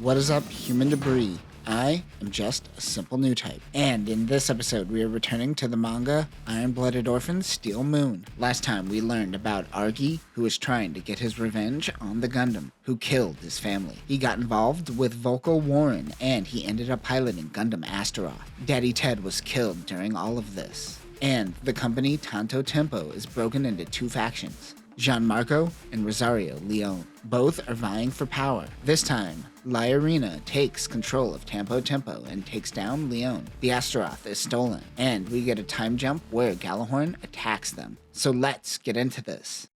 What is up, human debris? I am just a simple new type. And in this episode, we are returning to the manga Iron-Blooded Orphan Steel Moon. Last time, we learned about Argy, who was trying to get his revenge on the Gundam, who killed his family. He got involved with Volko Warren, and he ended up piloting Gundam Astaroth. Daddy Ted was killed during all of this. And the company Tampo Tempo is broken into two factions. Gianmarco and Rosario Leone. Both are vying for power. This time, Liarina takes control of Tampo Tempo and takes down Leone. The Astaroth is stolen, and we get a time jump where Gallahorn attacks them. So let's get into this.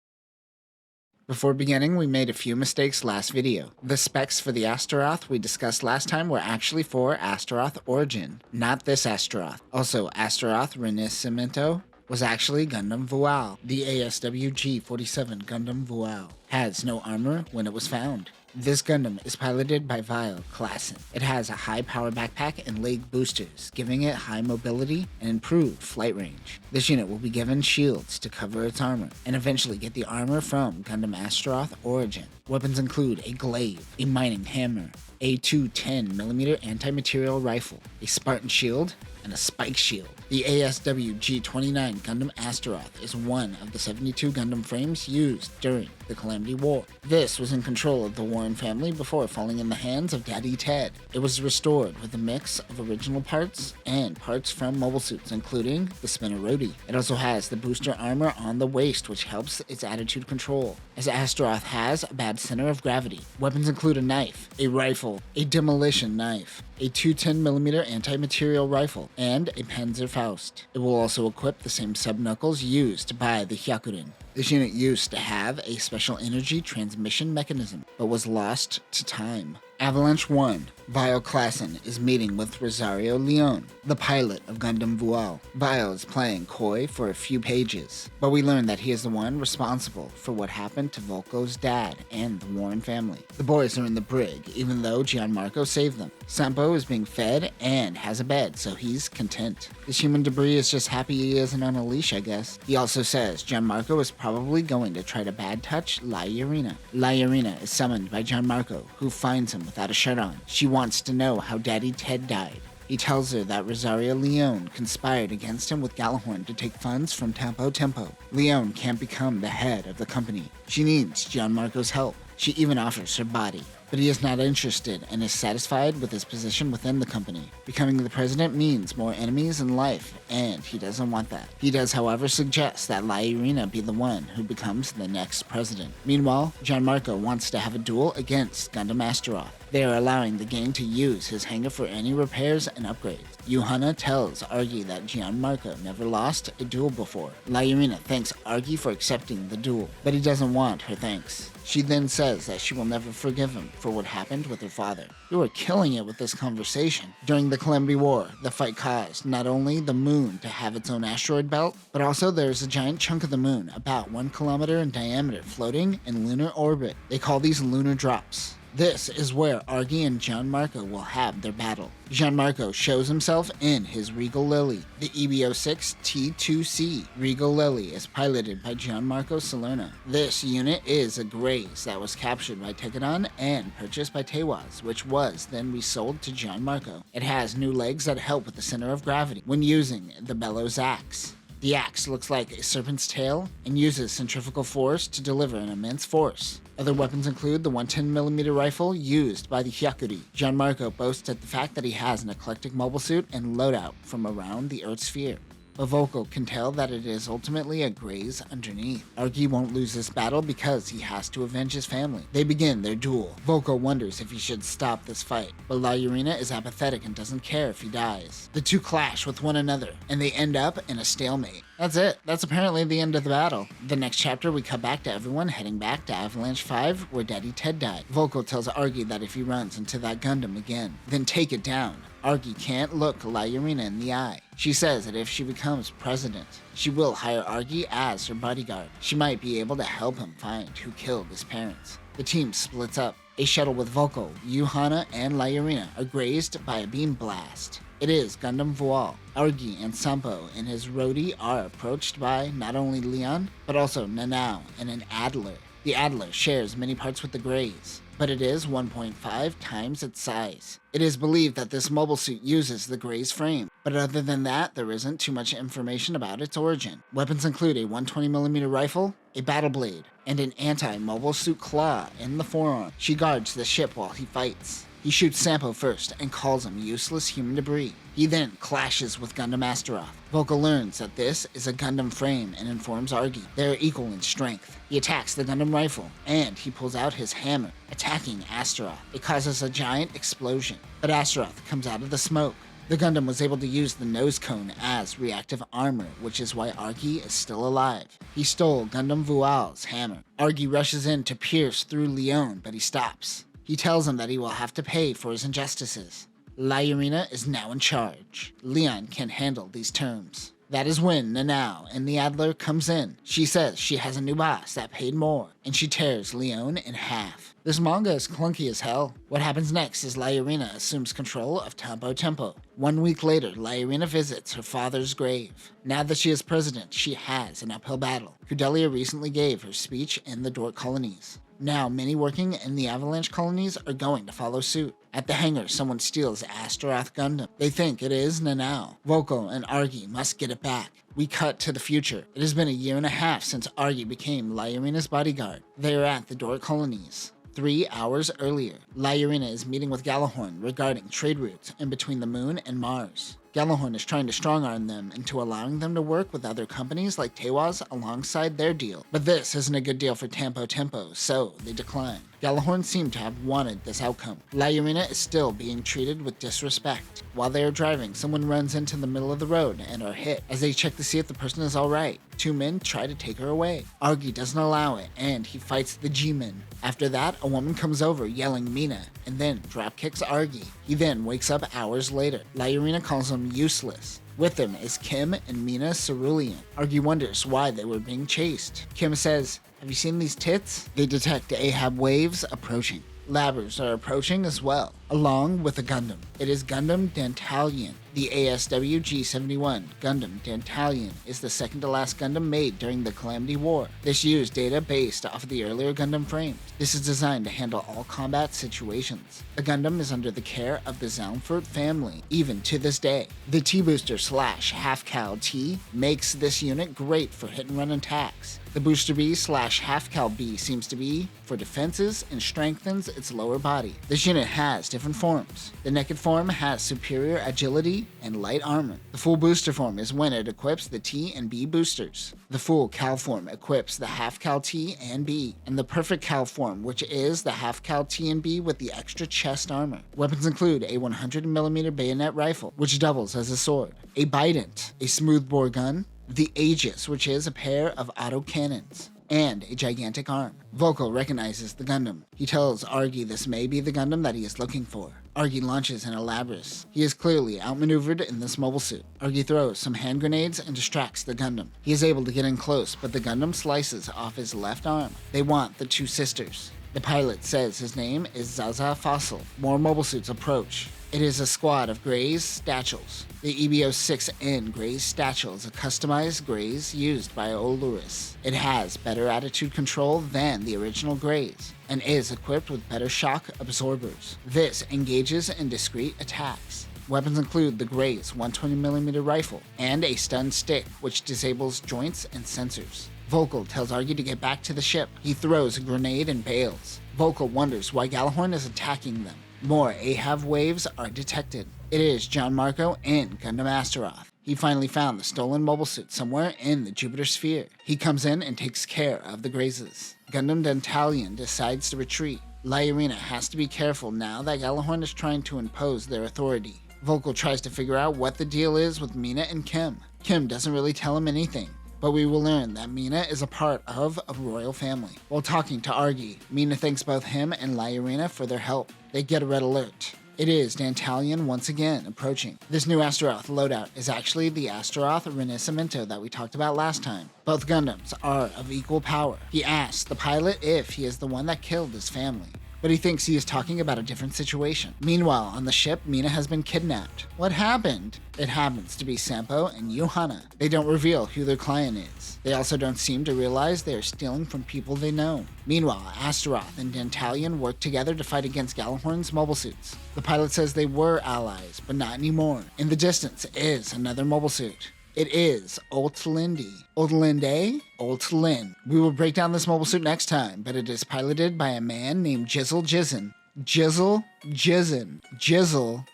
Before beginning, we made a few mistakes last video. The specs for the Astaroth we discussed last time were actually for Astaroth Origin, not this Astaroth. Also, Astaroth Renacimento was actually Gundam Vual. The ASW-G-47 Gundam Vual has no armor when it was found. This Gundam is piloted by Vile Klassen. It has a high power backpack and leg boosters, giving it high mobility and improved flight range. This unit will be given shields to cover its armor, and eventually get the armor from Gundam Astaroth Origin. Weapons include a glaive, a mining hammer, a 210mm anti-material rifle, a Spartan shield, and a spike shield. The ASW-G-29 Gundam Astaroth is one of the 72 Gundam frames used during the Calamity War. This was in control of the Warren family before falling in the hands of Daddy Ted. It was restored with a mix of original parts and parts from mobile suits, including the Spinnerodi. It also has the booster armor on the waist, which helps its attitude control, as Astaroth has a bad center of gravity. Weapons include a knife, a rifle, a demolition knife, a 210mm anti-material rifle, and a Panzerfaust. It will also equip the same sub-knuckles used by the Hyakurin. This unit used to have a special energy transmission mechanism, but was lost to time. Avalanche 1, Vile Klassen is meeting with Rosario Leone, the pilot of Gundam Vual. Vile is playing coy for a few pages, but we learn that he is the one responsible for what happened to Volko's dad and the Warren family. The boys are in the brig, even though Gianmarco saved them. Sampo is being fed and has a bed, so he's content. This human debris is just happy he isn't on a leash, I guess. He also says Gianmarco is probably going to try to bad touch Liarina. Liarina is summoned by Gianmarco, who finds him without a shirt on. She wants to know how Daddy Ted died. He tells her that Rosario Leone conspired against him with Gallahorn to take funds from Tampo Tempo. Leone can't become the head of the company. She needs Gianmarco's help. She even offers her body. But he is not interested and is satisfied with his position within the company. Becoming the president means more enemies in life, and he doesn't want that. He does, however, suggest that Liarina be the one who becomes the next president. Meanwhile, Gianmarco wants to have a duel against Gundam Astaroth. They are allowing the gang to use his hangar for any repairs and upgrades. Yuhana tells Argy that Gianmarco never lost a duel before. Liarina thanks Argy for accepting the duel, but he doesn't want her thanks. She then says that she will never forgive him for what happened with her father. You are killing it with this conversation. During the Calamity War, the fight caused not only the moon to have its own asteroid belt, but also there's a giant chunk of the moon, about 1 kilometer in diameter, floating in lunar orbit. They call these lunar drops. This is where Argy and Gianmarco will have their battle. Gianmarco shows himself in his Regal Lily, the IBO 6 T2C. Regal Lily is piloted by Gianmarco Salerno. This unit is a Graze that was captured by Tekadon and purchased by Tewaz, which was then resold to Gianmarco. It has new legs that help with the center of gravity when using the Bellows axe. The axe looks like a serpent's tail and uses centrifugal force to deliver an immense force. Other weapons include the 110mm rifle used by the Hyakuri. Gianmarco boasts at the fact that he has an eclectic mobile suit and loadout from around the Earth sphere. But Volko can tell that it is ultimately a Graze underneath. Argy won't lose this battle because he has to avenge his family. They begin their duel. Volko wonders if he should stop this fight, but Liarina is apathetic and doesn't care if he dies. The two clash with one another, and they end up in a stalemate. That's it. That's apparently the end of the battle. The next chapter, we cut back to everyone heading back to Avalanche 5, where Daddy Ted died. Volko tells Argy that if he runs into that Gundam again, then take it down. Argy can't look Liarina in the eye. She says that if she becomes president, she will hire Argy as her bodyguard. She might be able to help him find who killed his parents. The team splits up. A shuttle with Volko, Yuhana, and Liarina are grazed by a beam blast. It is Gundam Vual. Argy and Sampo and his roadie are approached by not only Leon, but also Nanao and an Adler. The Adler shares many parts with the Greys, but it is 1.5 times its size. It is believed that this mobile suit uses the Grey's frame, but other than that, there isn't too much information about its origin. Weapons include a 120mm rifle, a battle blade, and an anti-mobile suit claw in the forearm. She guards the ship while he fights. He shoots Sampo first and calls him useless human debris. He then clashes with Gundam Astaroth. Volko learns that this is a Gundam frame and informs Argy they are equal in strength. He attacks the Gundam rifle, and he pulls out his hammer, attacking Astaroth. It causes a giant explosion, but Astaroth comes out of the smoke. The Gundam was able to use the nose cone as reactive armor, which is why Argy is still alive. He stole Gundam Vual's hammer. Argy rushes in to pierce through Leon, but he stops. He tells him that he will have to pay for his injustices. Liarina is now in charge. Leon can't handle these terms. That is when Nanao and the Adler comes in. She says she has a new boss that paid more, and she tears Leon in half. This manga is clunky as hell. What happens next is Liarina assumes control of Tampo Tempo. 1 week later, Liarina visits her father's grave. Now that she is president, she has an uphill battle. Kudelia recently gave her speech in the Dork colonies. Now, many working in the Avalanche colonies are going to follow suit. At the hangar, someone steals Astaroth Gundam. They think it is Nanao. Volko and Argy must get it back. We cut to the future. It has been a year and a half since Argy became Liarina's bodyguard. They are at the Dork colonies. 3 hours earlier, Liarina is meeting with Gallahorn regarding trade routes in between the moon and Mars. Gallahorn is trying to strong-arm them into allowing them to work with other companies like Tewaz alongside their deal. But this isn't a good deal for Tampo Tempo, so they decline. Gallahorn seemed to have wanted this outcome. Liarina is still being treated with disrespect. While they are driving, someone runs into the middle of the road and are hit. As they check to see if the person is alright, 2 men try to take her away. Argy doesn't allow it, and he fights the G-men. After that, a woman comes over yelling Mina, and then dropkicks Argy. He then wakes up hours later. Liarina calls him useless. With them is Kim and Mina Cerulean. Argy wonders why they were being chased. Kim says, "Have you seen these tits?" They detect Ahab waves approaching. Labbers are approaching as well, along with a Gundam. It is Gundam Dantalion. The ASW-G-47 Gundam Dantalion is the second to last Gundam made during the Calamity War. This used data based off of the earlier Gundam frames. This is designed to handle all combat situations. The Gundam is under the care of the Zaunfurt family, even to this day. The T-Booster / Half-Cal T makes this unit great for hit-and-run attacks. The Booster B / Half-Cal B seems to be for defenses and strengthens its lower body. This unit has different forms. The naked form has superior agility and light armor. The full booster form is when it equips the T and B boosters. The full Cal form equips the Half-Cal T and B, and the perfect Cal form, which is the Half-Cal T and B with the extra chest armor. Weapons include a 100mm bayonet rifle, which doubles as a sword, a Bident, a smoothbore gun, the Aegis, which is a pair of autocannons, and a gigantic arm. Volko recognizes the Gundam. He tells Argy this may be the Gundam that he is looking for. Argy launches an Elabrus. He is clearly outmaneuvered in this mobile suit. Argy throws some hand grenades and distracts the Gundam. He is able to get in close, but the Gundam slices off his left arm. They want the 2 sisters. The pilot says his name is Zaza Fossil. More mobile suits approach. It is a squad of Greys Statules. The EBO 6N Greys Statule is a customized Greys used by Oluris. It has better attitude control than the original Greys, and is equipped with better shock absorbers. This engages in discrete attacks. Weapons include the Greys 120mm rifle and a stun stick, which disables joints and sensors. Volko tells Argy to get back to the ship. He throws a grenade and bails. Volko wonders why Gallahorn is attacking them. More Ahab waves are detected. It is John Marco and Gundam Astaroth. He finally found the stolen mobile suit somewhere in the Jupiter sphere. He comes in and takes care of the Grazes. Gundam Dantalion decides to retreat. Liarina has to be careful now that Gallahorn is trying to impose their authority. Volko tries to figure out what the deal is with Mina and Kim. Kim doesn't really tell him anything, but we will learn that Mina is a part of a royal family. While talking to Argy, Mina thanks both him and Liarina for their help. They get a red alert. It is Dantalion once again approaching. This new Astaroth loadout is actually the Astaroth Renacimento that we talked about last time. Both Gundams are of equal power. He asks the pilot if he is the one that killed his family. but he thinks he is talking about a different situation. Meanwhile, on the ship, Mina has been kidnapped. What happened? It happens to be Sampo and Johanna. They don't reveal who their client is. They also don't seem to realize they are stealing from people they know. Meanwhile, Astaroth and Dantalion work together to fight against Galahorn's mobile suits. The pilot says they were allies, but not anymore. In the distance is another mobile suit. It is Oltlindi. Oltlinde? Oltlin. We will break down this mobile suit next time, but it is piloted by a man named Jizzle Jizzin. Jizzle Jizzin. Jizzle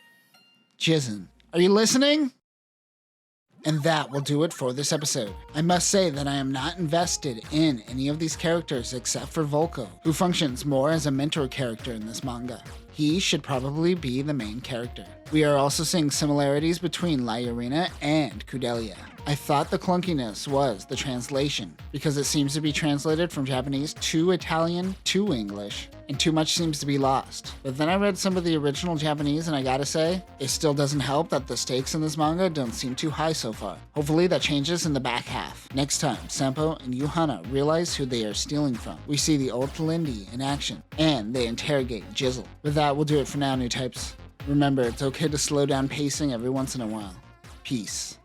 Jizzin. Are you listening? And that will do it for this episode. I must say that I am not invested in any of these characters except for Volko, who functions more as a mentor character in this manga. He should probably be the main character. We are also seeing similarities between Liarina and Kudelia. I thought the clunkiness was the translation, because it seems to be translated from Japanese to Italian to English, and too much seems to be lost. But then I read some of the original Japanese, and I gotta say, it still doesn't help that the stakes in this manga don't seem too high so far. Hopefully that changes in the back half. Next time, Sampo and Johanna realize who they are stealing from. We see the old Lindy in action, and they interrogate Jizzle. With that, we'll do it for now, new types. Remember, it's okay to slow down pacing every once in a while. Peace.